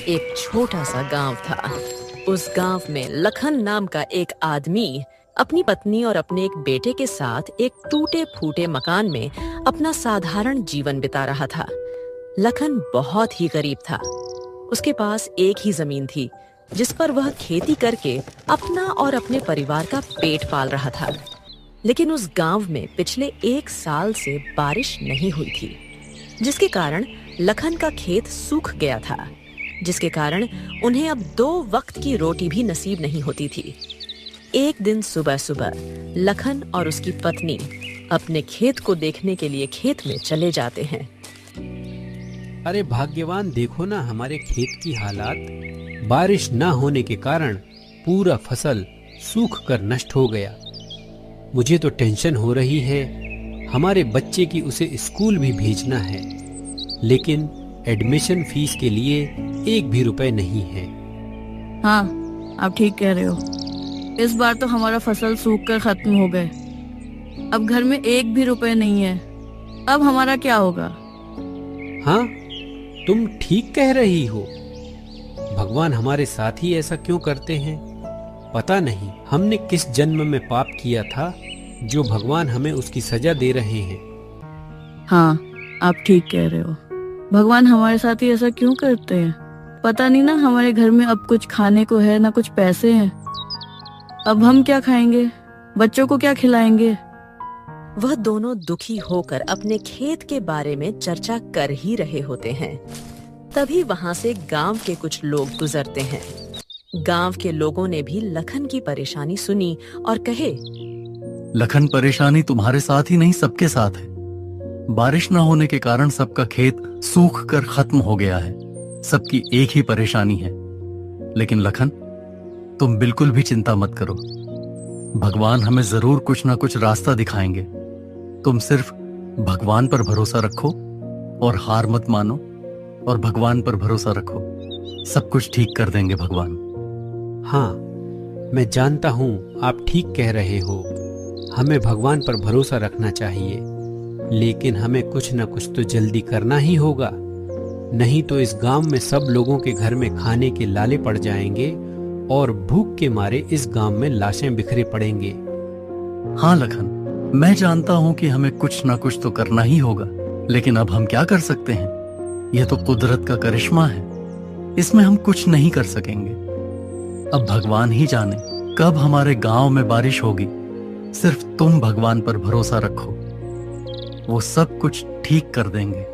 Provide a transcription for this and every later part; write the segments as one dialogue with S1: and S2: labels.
S1: एक छोटा सा गांव था। उस गांव में लखन नाम का एक आदमी अपनी पत्नी और अपने एक बेटे के साथ एक टूटे फूटे मकान में अपना साधारण जीवन बिता रहा था। लखन बहुत ही गरीब था। उसके पास एक ही जमीन थी जिस पर वह खेती करके अपना और अपने परिवार का पेट पाल रहा था। लेकिन उस गांव में पिछले 1 साल से बारिश नहीं हुई थी, जिसके कारण लखन का खेत सूख गया था, जिसके कारण उन्हें अब 2 वक्त की रोटी भी नसीब नहीं होती थी। एक दिन सुबह सुबह लखन और उसकी पत्नी अपने खेत को देखने के लिए खेत में चले जाते हैं।
S2: अरे भाग्यवान, देखो ना हमारे खेत की हालात। बारिश न होने के कारण पूरा फसल सूख कर नष्ट हो गया। मुझे तो टेंशन हो रही है। हमारे बच्चे की उसे स्कूल भी भेजना है, लेकिन एडमिशन फीस के लिए 1 भी रुपए नहीं है।
S3: हाँ, आप ठीक कह रहे हो। इस बार तो हमारा फसल सूख कर खत्म हो गए। अब घर में 1 भी रुपए नहीं है। अब हमारा क्या होगा?
S2: हाँ, तुम ठीक कह रही हो। भगवान हमारे साथ ही ऐसा क्यों करते हैं? पता नहीं हमने किस जन्म में पाप किया था जो भगवान हमें उसकी सजा दे रहे हैं।
S3: हाँ, आप ठीक कह रहे हो। भगवान हमारे साथ ही ऐसा क्यों करते हैं? पता नहीं ना, हमारे घर में अब कुछ खाने को है ना कुछ पैसे हैं। अब हम क्या खाएंगे? बच्चों को क्या खिलाएंगे?
S1: वह दोनों दुखी होकर अपने खेत के बारे में चर्चा कर ही रहे होते हैं। तभी वहां से गांव के कुछ लोग गुजरते हैं। गांव के लोगों ने भी लखन की परेशानी सुनी और कहे,
S4: लखन, परेशानी तुम्हारे साथ ही नहीं सबके साथ है। बारिश न होने के कारण सबका खेत सूख कर खत्म हो गया है। सबकी एक ही परेशानी है। लेकिन लखन, तुम बिल्कुल भी चिंता मत करो। भगवान हमें जरूर कुछ ना कुछ रास्ता दिखाएंगे। तुम सिर्फ भगवान पर भरोसा रखो और हार मत मानो, और भगवान पर भरोसा रखो। सब कुछ ठीक कर देंगे भगवान।
S2: हाँ, मैं जानता हूँ आप ठीक कह रहे हो। हमें भगवान पर भरोसा रखना चाहिए, लेकिन हमें कुछ न कुछ तो जल्दी करना ही होगा। नहीं तो इस गांव में सब लोगों के घर में खाने के लाले पड़ जाएंगे और भूख के मारे इस गांव में लाशें बिखरे पड़ेंगे।
S4: हाँ लखन, मैं जानता हूं कि हमें कुछ ना कुछ तो करना ही होगा, लेकिन अब हम क्या कर सकते हैं? यह तो कुदरत का करिश्मा है। इसमें हम कुछ नहीं कर सकेंगे। अब भगवान ही जाने कब हमारे गांव में बारिश होगी। सिर्फ तुम भगवान पर भरोसा रखो, वो सब कुछ ठीक कर देंगे।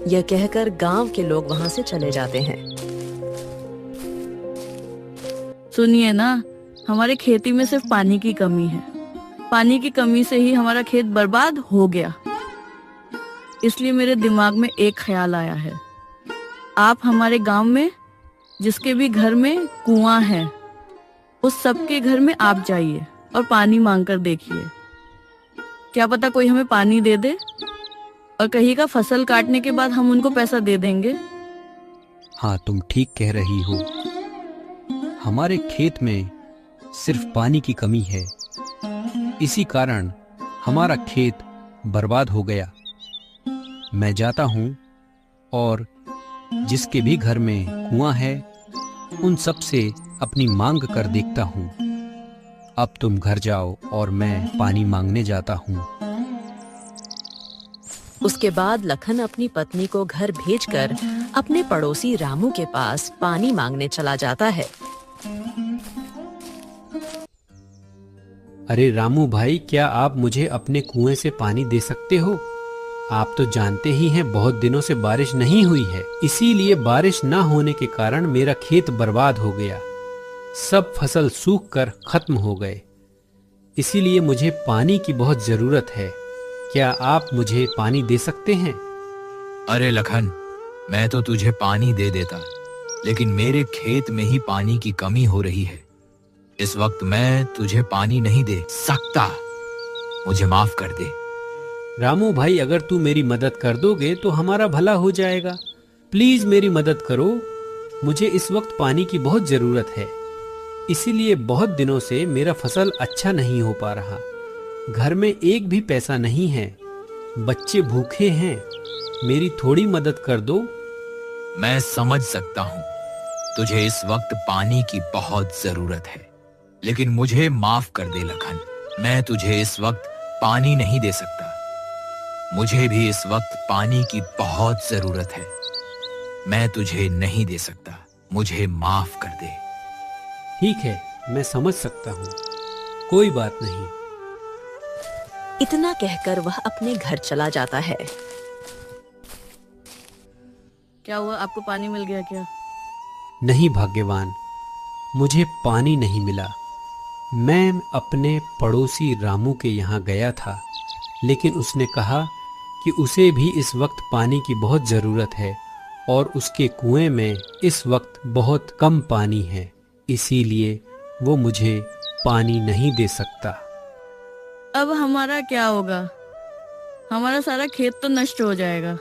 S1: यह कहकर गांव के लोग वहां से चले जाते हैं।
S3: सुनिए ना, हमारे खेती में सिर्फ पानी की कमी है। पानी की कमी से ही हमारा खेत बर्बाद हो गया। इसलिए मेरे दिमाग में एक ख्याल आया है। आप हमारे गांव में जिसके भी घर में कुआं है, उस सबके घर में आप जाइए और पानी मांगकर देखिए। क्या पता कोई हमें पानी दे दे, और कहिएगा फसल काटने के बाद हम उनको पैसा दे देंगे।
S2: हाँ, तुम ठीक कह रही हो। हमारे खेत में सिर्फ पानी की कमी है। इसी कारण हमारा खेत बर्बाद हो गया। मैं जाता हूँ और जिसके भी घर में कुआं है उन सब से अपनी मांग कर देखता हूँ। अब तुम घर जाओ और मैं पानी मांगने जाता हूँ।
S1: उसके बाद लखन अपनी पत्नी को घर भेजकर अपने पड़ोसी रामू के पास पानी मांगने चला जाता है।
S2: अरे रामू भाई, क्या आप मुझे अपने कुएं से पानी दे सकते हो? आप तो जानते ही हैं बहुत दिनों से बारिश नहीं हुई है, इसीलिए बारिश ना होने के कारण मेरा खेत बर्बाद हो गया। सब फसल सूख कर खत्म हो गए। इसीलिए मुझे पानी की बहुत जरूरत है। क्या आप मुझे पानी दे सकते हैं?
S5: अरे लखन, मैं तो तुझे पानी दे देता, लेकिन मेरे खेत में ही पानी की कमी हो रही है। इस वक्त मैं तुझे पानी नहीं दे सकता। मुझे माफ कर दे।
S2: रामू भाई, अगर तू मेरी मदद कर दोगे तो हमारा भला हो जाएगा। प्लीज मेरी मदद करो। मुझे इस वक्त पानी की बहुत जरूरत है। इसीलिए बहुत दिनों से मेरा फसल अच्छा नहीं हो पा रहा। घर में एक भी पैसा नहीं है। बच्चे भूखे हैं। मेरी थोड़ी मदद कर दो।
S5: मैं समझ सकता हूँ तुझे इस वक्त पानी की बहुत जरूरत है, लेकिन मुझे माफ कर दे लखन। मैं तुझे इस वक्त पानी नहीं दे सकता। मुझे भी इस वक्त पानी की बहुत जरूरत है। मैं तुझे नहीं दे सकता। मुझे माफ कर दे।
S2: ठीक है, मैं समझ सकता हूँ, कोई बात नहीं।
S1: इतना कहकर वह अपने घर चला जाता है।
S3: क्या हुआ, आपको पानी मिल गया क्या?
S2: नहीं भाग्यवान, मुझे पानी नहीं मिला। मैं अपने पड़ोसी रामू के यहाँ गया था, लेकिन उसने कहा कि उसे भी इस वक्त पानी की बहुत ज़रूरत है और उसके कुएं में इस वक्त बहुत कम पानी है, इसीलिए वो मुझे पानी नहीं दे सकता।
S3: अब हमारा क्या होगा? हमारा सारा खेत तो नष्ट हो जाएगा।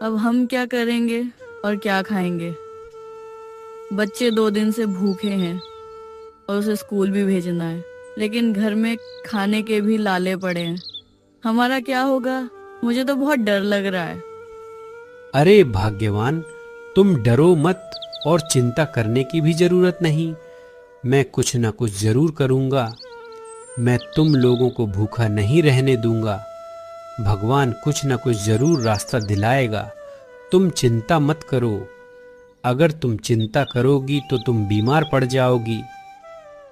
S3: अब हम क्या करेंगे और क्या खाएंगे? बच्चे 2 दिन से भूखे हैं और उसे स्कूल भी भेजना है, लेकिन घर में खाने के भी लाले पड़े हैं। हमारा क्या होगा? मुझे तो बहुत डर लग रहा है।
S2: अरे भाग्यवान, तुम डरो मत और चिंता करने की भी जरूरत नहीं। मैं कुछ ना कुछ जरूर करूंगा। मैं तुम लोगों को भूखा नहीं रहने दूंगा। भगवान कुछ ना कुछ जरूर रास्ता दिलाएगा। तुम चिंता मत करो। अगर तुम चिंता करोगी तो तुम बीमार पड़ जाओगी।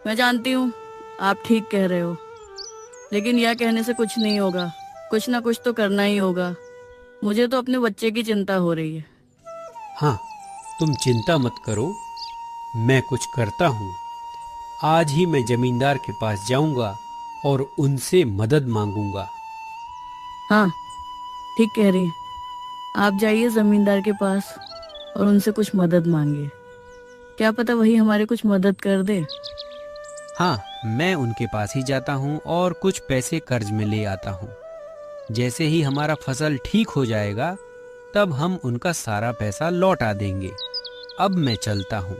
S3: मैं जानती हूँ आप ठीक कह रहे हो, लेकिन यह कहने से कुछ नहीं होगा। कुछ ना कुछ तो करना ही होगा। मुझे तो अपने बच्चे की चिंता हो रही है।
S2: हाँ, तुम चिंता मत करो, मैं कुछ करता हूँ। आज ही मैं जमींदार के पास जाऊंगा और उनसे मदद मांगूंगा।
S3: हाँ, ठीक कह रही हैं। आप जाइए जमींदार के पास और उनसे कुछ मदद मांगिए। क्या पता वही हमारे कुछ मदद कर दे।
S2: हाँ, मैं उनके पास ही जाता हूँ और कुछ पैसे कर्ज में ले आता हूँ। जैसे ही हमारा फसल ठीक हो जाएगा, तब हम उनका सारा पैसा लौटा देंगे। अब मैं चलता हूँ।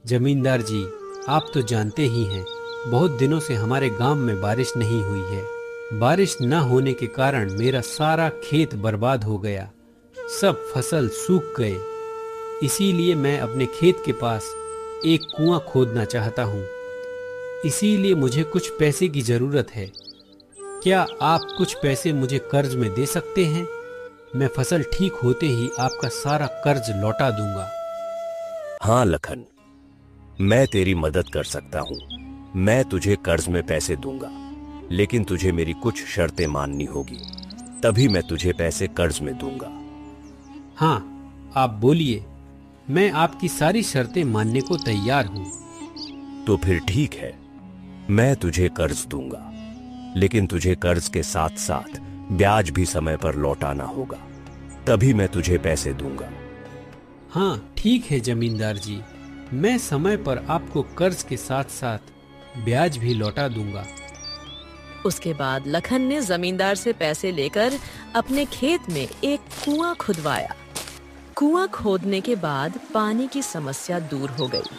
S2: जमींदार जी, आप तो जानते ही हैं, बहुत दिनों से हमारे गांव में बारिश नहीं हुई है। बारिश न होने के कारण मेरा सारा खेत बर्बाद हो गया। सब फसल सूख गए। इसीलिए मैं अपने खेत के पास एक कुआं खोदना चाहता हूँ। इसीलिए मुझे कुछ पैसे की जरूरत है। क्या आप कुछ पैसे मुझे कर्ज में दे सकते हैं? मैं फसल ठीक होते ही आपका सारा कर्ज लौटा दूंगा।
S6: हाँ लखन, मैं तेरी मदद कर सकता हूँ। मैं तुझे कर्ज में पैसे दूंगा, लेकिन तुझे मेरी कुछ शर्तें माननी होगी, तभी मैं तुझे पैसे कर्ज में दूंगा।
S2: हाँ, आप बोलिए, मैं आपकी सारी शर्तें मानने को तैयार हूँ।
S6: तो फिर ठीक है, मैं तुझे कर्ज दूंगा, लेकिन तुझे कर्ज के साथ साथ ब्याज भी समय पर लौटाना होगा, तभी मैं तुझे पैसे दूंगा।
S2: हाँ ठीक है जमींदार जी, मैं समय पर आपको कर्ज के साथ साथ ब्याज भी लौटा दूंगा।
S1: उसके बाद लखन ने जमींदार से पैसे लेकर अपने खेत में एक कुआं खुदवाया। कुआं खोदने के बाद पानी की समस्या दूर हो गई।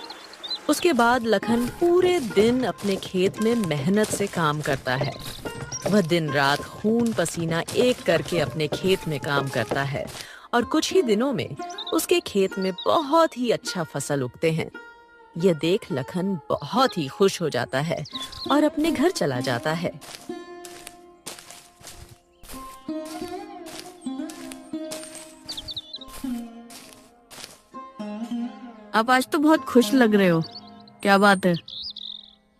S1: उसके बाद लखन पूरे दिन अपने खेत में मेहनत से काम करता है। वह दिन रात खून पसीना एक करके अपने खेत में काम करता है और कुछ ही दिनों में उसके खेत में बहुत ही अच्छा फसल उगते हैं। यह देख लखन बहुत ही खुश हो जाता है और अपने घर चला जाता है।
S3: आप आज तो बहुत खुश लग रहे हो, क्या बात है?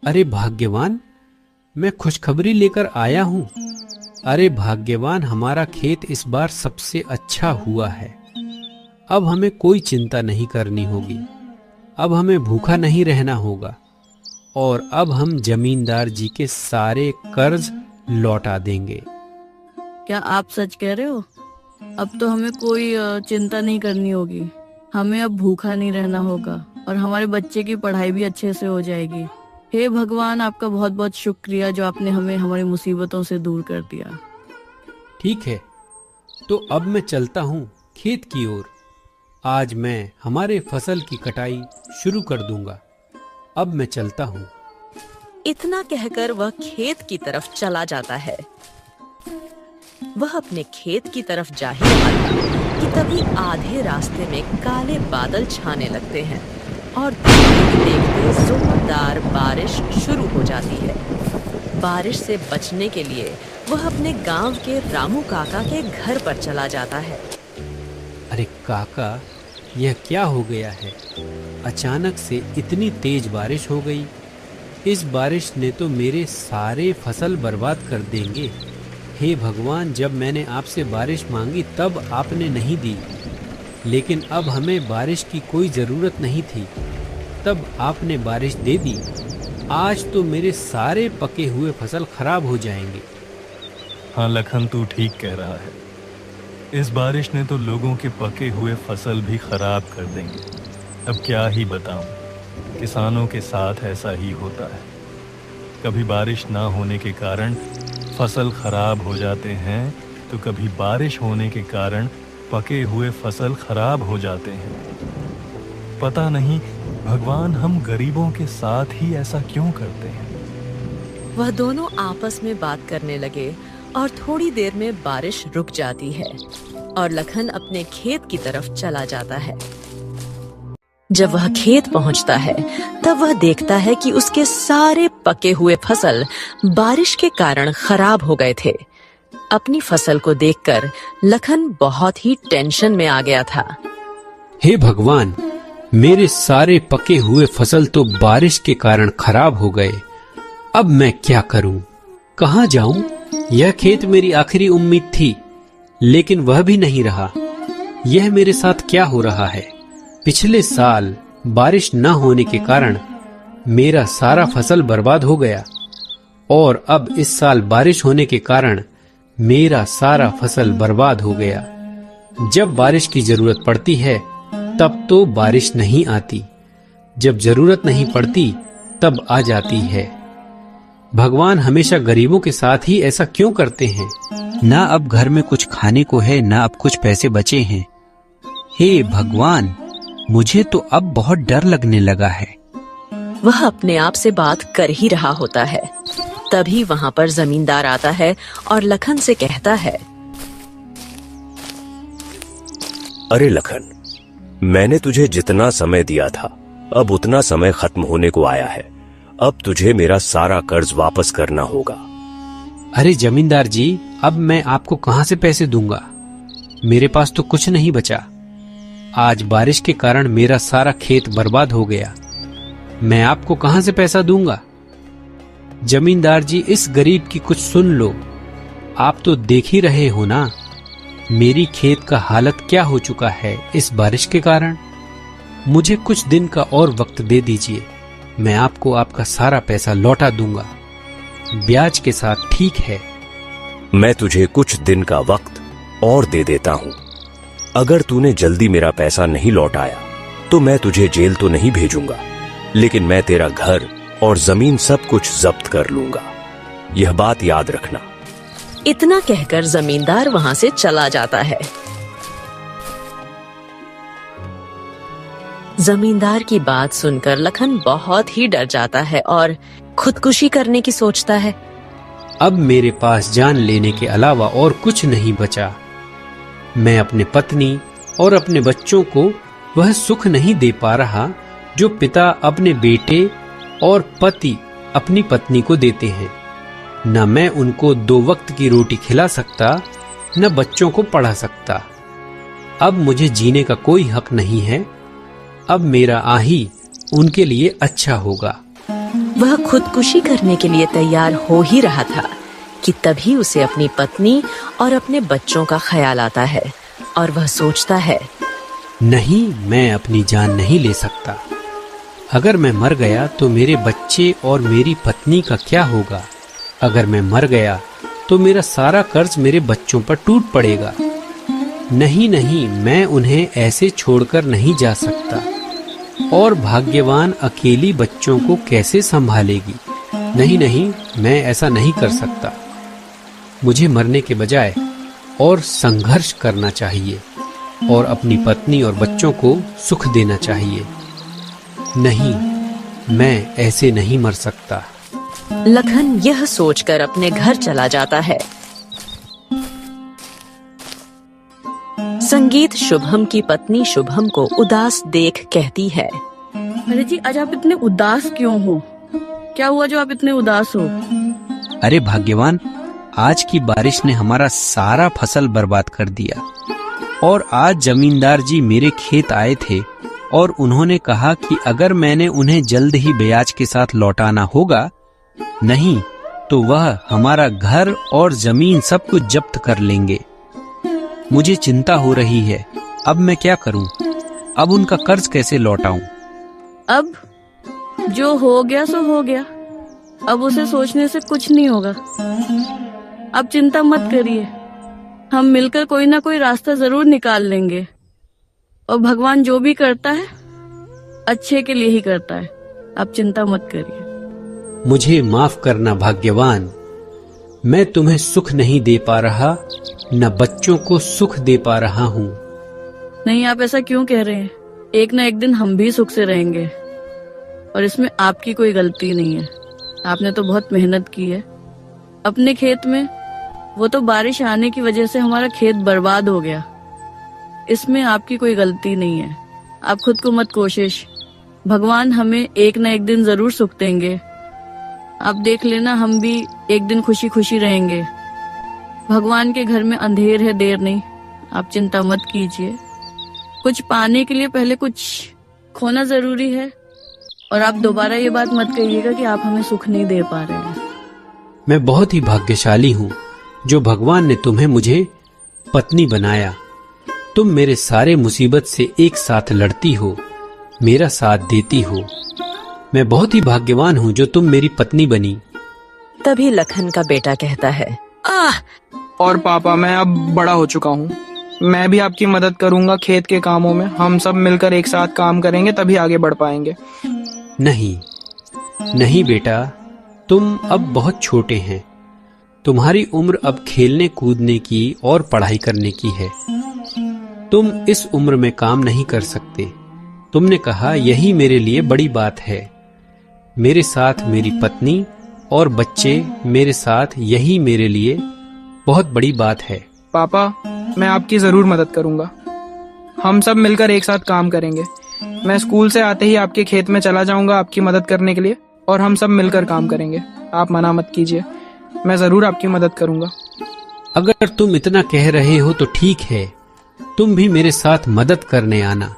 S2: अरे भाग्यवान, मैं खुशखबरी लेकर आया हूँ। अरे भाग्यवान, हमारा खेत इस बार सबसे अच्छा हुआ है। अब हमें कोई चिंता नहीं करनी होगी। अब हमें भूखा नहीं रहना होगा और अब हम जमींदार जी के सारे कर्ज लौटा देंगे।
S3: क्या आप सच कह रहे हो? अब तो हमें कोई चिंता नहीं करनी होगी। हमें अब भूखा नहीं रहना होगा और हमारे बच्चे की पढ़ाई भी अच्छे से हो जाएगी। हे भगवान, आपका बहुत बहुत शुक्रिया जो आपने हमें हमारी मुसीबतों से दूर कर दिया।
S2: ठीक है, तो अब मैं चलता हूँ खेत की ओर। आज मैं हमारे फसल की कटाई शुरू कर दूंगा। अब मैं चलता हूँ।
S1: इतना कहकर वह खेत की तरफ चला जाता है। वह अपने खेत की तरफ जा ही रहा था कि तभी आधे रास्ते में काले बादल छाने लगते हैं और देखते देखते जोरदार बारिश शुरू हो जाती है। बारिश से बचने के लिए वह अपने गांव के रामू काका के घर पर चला जाता है।
S2: अरे काका, यह क्या हो गया है? अचानक से इतनी तेज बारिश हो गई। इस बारिश ने तो मेरे सारे फसल बर्बाद कर देंगे। हे भगवान, जब मैंने आपसे बारिश मांगी तब आपने नहीं दी, लेकिन अब हमें बारिश की कोई ज़रूरत नहीं थी, तब आपने बारिश दे दी। आज तो मेरे सारे पके हुए फसल खराब हो जाएंगे।
S4: हाँ लखन, तू ठीक कह रहा है। इस बारिश ने तो लोगों के पके हुए फसल भी खराब कर देंगे। अब क्या ही बताऊं, किसानों के साथ ऐसा ही होता है। कभी बारिश ना होने के कारण फसल खराब हो जाते हैं, तो कभी बारिश होने के कारण पके हुए फसल खराब हो जाते हैं। पता नहीं भगवान हम गरीबों के साथ ही ऐसा क्यों करते हैं।
S1: वह दोनों आपस में बात करने लगे और थोड़ी देर में बारिश रुक जाती है और लखन अपने खेत की तरफ चला जाता है। जब वह खेत पहुंचता है तब वह देखता है कि उसके सारे पके हुए फसल बारिश के कारण खराब हो गए थे। अपनी फसल को देखकर लखन बहुत ही टेंशन में आ गया था।
S2: हे भगवान, मेरे सारे पके हुए फसल तो बारिश के कारण खराब हो गए। अब मैं क्या करूं? कहां जाऊं? यह खेत मेरी आखिरी उम्मीद थी, लेकिन वह भी नहीं रहा। यह मेरे साथ क्या हो रहा है? पिछले साल बारिश न होने के कारण मेरा सारा फसल बर्बाद हो गया और अब इस साल बारिश होने के कारण मेरा सारा फसल बर्बाद हो गया। जब बारिश की जरूरत पड़ती है तब तो बारिश नहीं आती, जब जरूरत नहीं पड़ती तब आ जाती है। भगवान हमेशा गरीबों के साथ ही ऐसा क्यों करते हैं? ना अब घर में कुछ खाने को है, ना अब कुछ पैसे बचे हैं। हे भगवान, मुझे तो अब बहुत डर लगने लगा है।
S1: वह अपने आप से बात कर ही रहा होता है, तभी वहाँ पर जमींदार आता है और लखन से कहता है,
S6: अरे लखन, मैंने तुझे जितना समय दिया था अब उतना समय खत्म होने को आया है। अब तुझे मेरा सारा कर्ज वापस करना होगा।
S2: अरे जमींदार जी, अब मैं आपको कहां से पैसे दूंगा? मेरे पास तो कुछ नहीं बचा। आज बारिश के कारण मेरा सारा खेत बर्बाद हो गया। मैं आपको कहां से पैसा दूंगा? जमींदार जी, इस गरीब की कुछ सुन लो। आप तो देख ही रहे हो ना, मेरी खेत का हालत क्या हो चुका है इस बारिश के कारण। मुझे कुछ दिन का और वक्त दे दीजिए, मैं आपको आपका सारा पैसा लौटा दूंगा, ब्याज के साथ। ठीक है,
S6: मैं तुझे कुछ दिन का वक्त और दे देता हूं। अगर तूने जल्दी मेरा पैसा नहीं लौटाया तो मैं तुझे जेल तो नहीं भेजूंगा, लेकिन मैं तेरा घर और जमीन सब कुछ जब्त कर लूंगा। यह बात याद रखना।
S1: इतना कहकर जमींदार वहाँ से चला जाता है। जमींदार की बात सुनकर लखन बहुत ही डर जाता है और खुदकुशी करने की सोचता है।
S2: अब मेरे पास जान लेने के अलावा और कुछ नहीं बचा। मैं अपने पत्नी और अपने बच्चों को वह सुख नहीं दे पा रहा जो पिता अपने बेटे और पति अपनी पत्नी को देते हैं। न मैं उनको 2 वक्त की रोटी खिला सकता, न बच्चों को पढ़ा सकता। अब मुझे जीने का कोई हक नहीं है। अब मेरा आही उनके लिए अच्छा होगा।
S1: वह खुदकुशी करने के लिए तैयार हो ही रहा था कि तभी उसे अपनी पत्नी और अपने बच्चों का ख्याल आता है और वह सोचता है,
S2: नहीं, मैं अपनी जान नहीं ले सकता। अगर मैं मर गया तो मेरे बच्चे और मेरी पत्नी का क्या होगा? अगर मैं मर गया तो मेरा सारा कर्ज मेरे बच्चों पर टूट पड़ेगा। नहीं नहीं, मैं उन्हें ऐसे छोड़कर नहीं जा सकता। और भाग्यवान अकेली बच्चों को कैसे संभालेगी? नहीं नहीं, मैं ऐसा नहीं कर सकता। मुझे मरने के बजाय और संघर्ष करना चाहिए और अपनी पत्नी और बच्चों को सुख देना चाहिए। नहीं, मैं ऐसे नहीं मर सकता।
S1: लखन यह सोचकर अपने घर चला जाता है। संगीत शुभम की पत्नी शुभम को उदास देख कहती है,
S3: अरे जी, आज आप इतने उदास क्यों हो? क्या हुआ जो आप इतने उदास हो?
S2: अरे भाग्यवान, आज की बारिश ने हमारा सारा फसल बर्बाद कर दिया। और आज जमींदार जी मेरे खेत आए थे और उन्होंने कहा कि अगर मैंने उन्हें जल्द ही ब्याज के साथ लौटाना होगा, नहीं तो वह हमारा घर और जमीन सब कुछ जब्त कर लेंगे। मुझे चिंता हो रही है, अब मैं क्या करूं? अब उनका कर्ज कैसे लौटाऊं?
S3: अब जो हो गया सो हो गया, अब उसे सोचने से कुछ नहीं होगा। अब चिंता मत करिए, हम मिलकर कोई ना कोई रास्ता जरूर निकाल लेंगे। और भगवान जो भी करता है अच्छे के लिए ही करता है, आप चिंता मत करिए।
S2: मुझे माफ करना भाग्यवान, मैं तुम्हें सुख नहीं दे पा रहा, न बच्चों को सुख दे पा रहा हूँ।
S3: नहीं, आप ऐसा क्यों कह रहे हैं? एक न एक दिन हम भी सुख से रहेंगे और इसमें आपकी कोई गलती नहीं है। आपने तो बहुत मेहनत की है अपने खेत में। वो तो बारिश आने की वजह से हमारा खेत बर्बाद हो गया, इसमें आपकी कोई गलती नहीं है। आप खुद को मत कोशिश, भगवान हमें एक न एक दिन जरूर सुख देंगे। आप देख लेना, हम भी एक दिन खुशी खुशी रहेंगे। भगवान के घर में अंधेर है, देर नहीं। आप चिंता मत कीजिए। कुछ पाने के लिए पहले कुछ खोना जरूरी है। और आप दोबारा ये बात मत कहिएगा कि आप हमें सुख नहीं दे पा रहे हैं।
S2: मैं बहुत ही भाग्यशाली हूँ जो भगवान ने तुम्हें मुझे पत्नी बनाया। तुम मेरे सारे मुसीबत से एक साथ लड़ती हो, मेरा साथ देती हो। मैं बहुत ही भाग्यवान हूँ जो तुम मेरी पत्नी बनी।
S1: तभी लखन का बेटा कहता है,
S7: और पापा, मैं अब बड़ा हो चुका हूँ, मैं भी आपकी मदद करूँगा खेत के कामों में। हम सब मिलकर एक साथ काम करेंगे, तभी आगे बढ़ पाएंगे।
S2: नहीं नहीं बेटा, तुम अब बहुत छोटे हैं। तुम्हारी उम्र अब खेलने कूदने की और पढ़ाई करने की है। तुम इस उम्र में काम नहीं कर सकते। तुमने कहा, यही मेरे लिए बड़ी बात है। मेरे साथ मेरी पत्नी और बच्चे मेरे साथ, यही मेरे लिए बहुत बड़ी बात है।
S7: पापा, मैं आपकी जरूर मदद करूँगा। हम सब मिलकर एक साथ काम करेंगे। मैं स्कूल से आते ही आपके खेत में चला जाऊंगा आपकी मदद करने के लिए, और हम सब मिलकर काम करेंगे। आप मना मत कीजिए, मैं जरूर आपकी मदद करूंगा।
S2: अगर तुम इतना कह रहे हो तो ठीक है, तुम भी मेरे साथ मदद करने आना।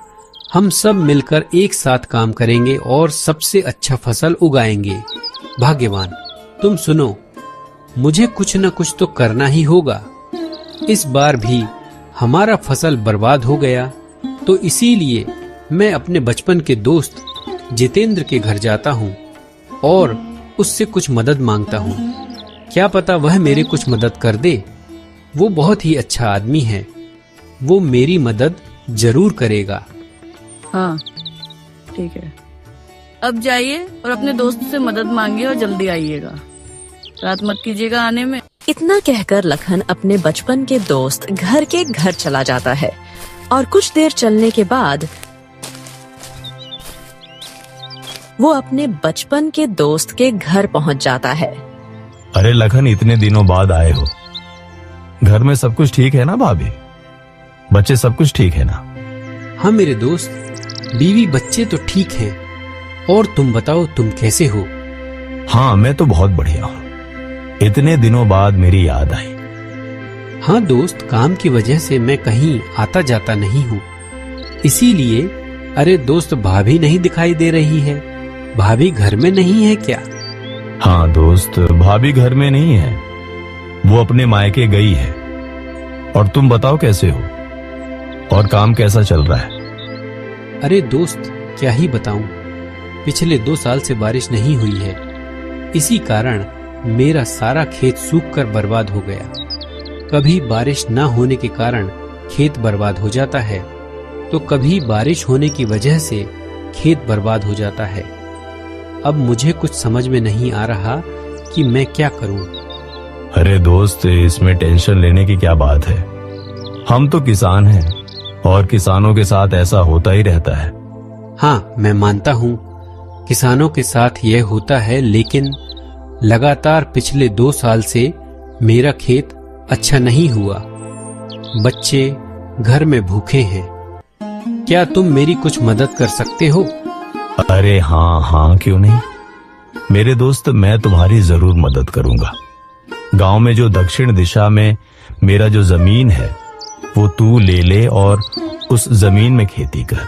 S2: हम सब मिलकर एक साथ काम करेंगे और सबसे अच्छा फसल उगाएंगे। भाग्यवान, तुम सुनो, मुझे कुछ न कुछ तो करना ही होगा। इस बार भी हमारा फसल बर्बाद हो गया, तो इसीलिए मैं अपने बचपन के दोस्त जितेंद्र के घर जाता हूँ और उससे कुछ मदद मांगता हूँ। क्या पता वह मेरी कुछ मदद कर दे। वो बहुत ही अच्छा आदमी है, वो मेरी मदद जरूर करेगा।
S3: हाँ ठीक है, अब जाइए और अपने दोस्त से मदद मांगिए और जल्दी आइएगा। रात मत कीजिएगा आने में।
S1: इतना कहकर लखन अपने बचपन के दोस्त घर के घर चला जाता है और कुछ देर चलने के बाद वो अपने बचपन के दोस्त के घर पहुंच जाता है।
S8: अरे लखन, इतने दिनों बाद आए हो। घर में सब कुछ ठीक है ना भाभी? बच्चे सब कुछ ठीक है ना?
S2: हाँ मेरे दोस्त, बीवी बच्चे तो ठीक हैं। और तुम बताओ, तुम कैसे हो?
S8: हाँ, मैं तो बहुत बढ़िया हूँ। इतने दिनों बाद मेरी याद आई।
S2: हाँ दोस्त, काम की वजह से मैं कहीं आता जाता नहीं हूँ, इसीलिए। अरे दोस्त, भाभी नहीं दिखाई दे रही है। भाभी घर में नहीं है क्या?
S8: हाँ दोस्त, भाभी घर में नहीं है, वो अपने मायके गई है। और तुम बताओ कैसे हो और काम कैसा चल रहा है?
S2: अरे दोस्त, क्या ही बताऊं, पिछले 2 साल से बारिश नहीं हुई है। इसी कारण मेरा सारा खेत सूख कर बर्बाद हो गया। कभी बारिश ना होने के कारण खेत बर्बाद हो जाता है, तो कभी बारिश होने की वजह से खेत बर्बाद हो जाता है। अब मुझे कुछ समझ में नहीं आ रहा कि मैं क्या करूं।
S8: अरे दोस्त, इसमें टेंशन लेने की क्या बात है? हम तो किसान हैं और किसानों के साथ ऐसा होता ही रहता है।
S2: हाँ, मैं मानता हूँ किसानों के साथ यह होता है, लेकिन लगातार पिछले 2 साल से मेरा खेत अच्छा नहीं हुआ। बच्चे घर में भूखे हैं। क्या तुम मेरी कुछ मदद कर सकते हो?
S8: अरे हाँ हाँ, क्यों नहीं। मेरे दोस्त, मैं तुम्हारी जरूर मदद करूंगा। गांव में जो दक्षिण दिशा में मेरा जो जमीन है वो तू ले ले और उस जमीन में खेती कर।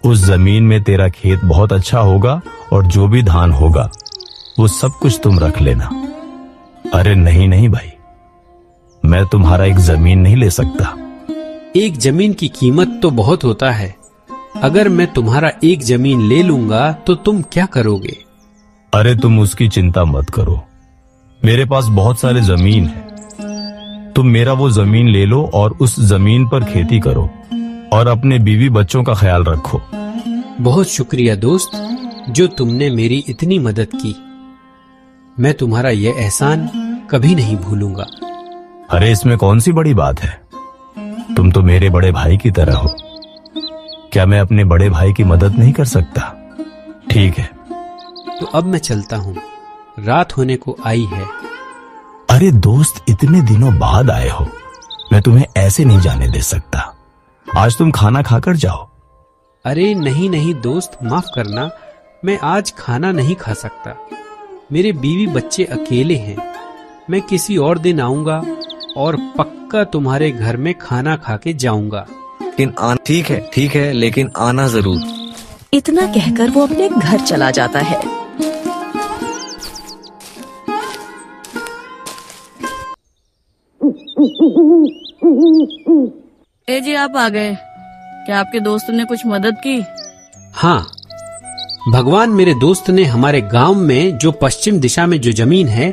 S8: उस जमीन में तेरा खेत बहुत अच्छा होगा और जो भी धान होगा वो सब कुछ तुम रख लेना। अरे नहीं नहीं भाई, मैं तुम्हारा एक जमीन नहीं ले सकता।
S2: एक जमीन की कीमत तो बहुत होता है। अगर मैं तुम्हारा एक जमीन ले लूंगा तो तुम क्या करोगे?
S8: अरे तुम उसकी चिंता मत करो, मेरे पास बहुत सारे जमीन है। तुम मेरा वो जमीन ले लो और उस जमीन पर खेती करो और अपने बीवी बच्चों का ख्याल रखो।
S2: बहुत शुक्रिया दोस्त, जो तुमने मेरी इतनी मदद की। मैं तुम्हारा यह एहसान कभी नहीं भूलूंगा।
S8: अरे इसमें कौन सी बड़ी बात है, तुम तो मेरे बड़े भाई की तरह हो। क्या मैं अपने बड़े भाई की मदद नहीं कर सकता? ठीक है,
S2: तो अब मैं चलता हूँ, रात होने को आई है।
S8: अरे दोस्त, इतने दिनों बाद आए हो, मैं तुम्हें ऐसे नहीं जाने दे सकता। आज तुम खाना खाकर जाओ।
S2: अरे नहीं नहीं दोस्त, माफ करना, मैं आज खाना नहीं खा सकता। मेरे बीवी बच्चे अकेले हैं। मैं किसी और दिन आऊंगा और पक्का तुम्हारे घर में खाना खा के जाऊंगा।
S9: ठीक है, लेकिन आना जरूर।
S1: इतना कहकर वो अपने घर चला जाता है।
S3: जी आप आ गए। क्या आपके दोस्त ने कुछ मदद की?
S2: हाँ, भगवान मेरे दोस्त ने हमारे गांव में जो पश्चिम दिशा में जो जमीन है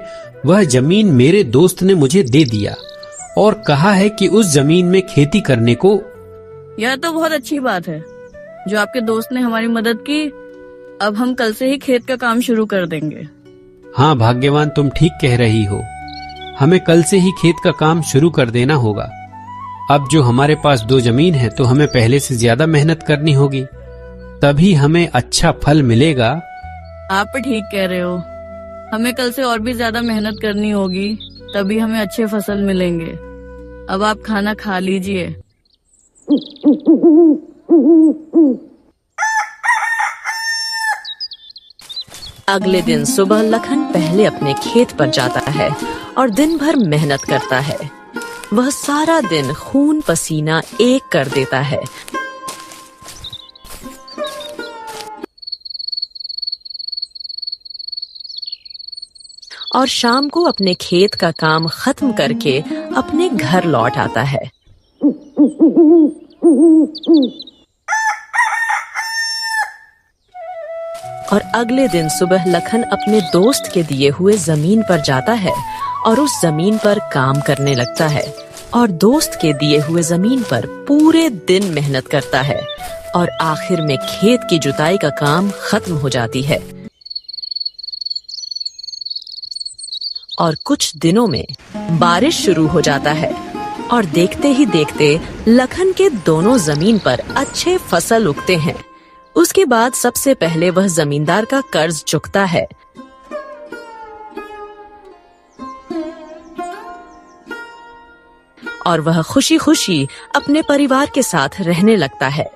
S2: वह जमीन मेरे दोस्त ने मुझे दे दिया और कहा है कि उस जमीन में खेती करने को।
S3: यह तो बहुत अच्छी बात है जो आपके दोस्त ने हमारी मदद की। अब हम कल से ही खेत का काम शुरू कर देंगे।
S2: हाँ भाग्यवान, तुम ठीक कह रही हो। हमें कल से ही खेत का काम शुरू कर देना होगा। अब जो हमारे पास 2 जमीन है तो हमें पहले से ज्यादा मेहनत करनी होगी, तभी हमें अच्छा फल मिलेगा।
S3: आप ठीक कह रहे हो, हमें कल से और भी ज्यादा मेहनत करनी होगी, तभी हमें अच्छे फसल मिलेंगे। अब आप खाना खा लीजिए।
S1: अगले दिन सुबह लखन पहले अपने खेत पर जाता है और दिन भर मेहनत करता है। वह सारा दिन खून पसीना एक कर देता है। और शाम को अपने खेत का काम खत्म करके अपने घर लौट आता है। और अगले दिन सुबह लखन अपने दोस्त के दिए हुए जमीन पर जाता है और उस जमीन पर काम करने लगता है और दोस्त के दिए हुए जमीन पर पूरे दिन मेहनत करता है और आखिर में खेत की जुताई का काम खत्म हो जाती है। और कुछ दिनों में बारिश शुरू हो जाता है और देखते ही देखते लखन के दोनों जमीन पर अच्छे फसल उगते हैं। उसके बाद सबसे पहले वह जमींदार का कर्ज चुकता है और वह खुशी खुशी अपने परिवार के साथ रहने लगता है।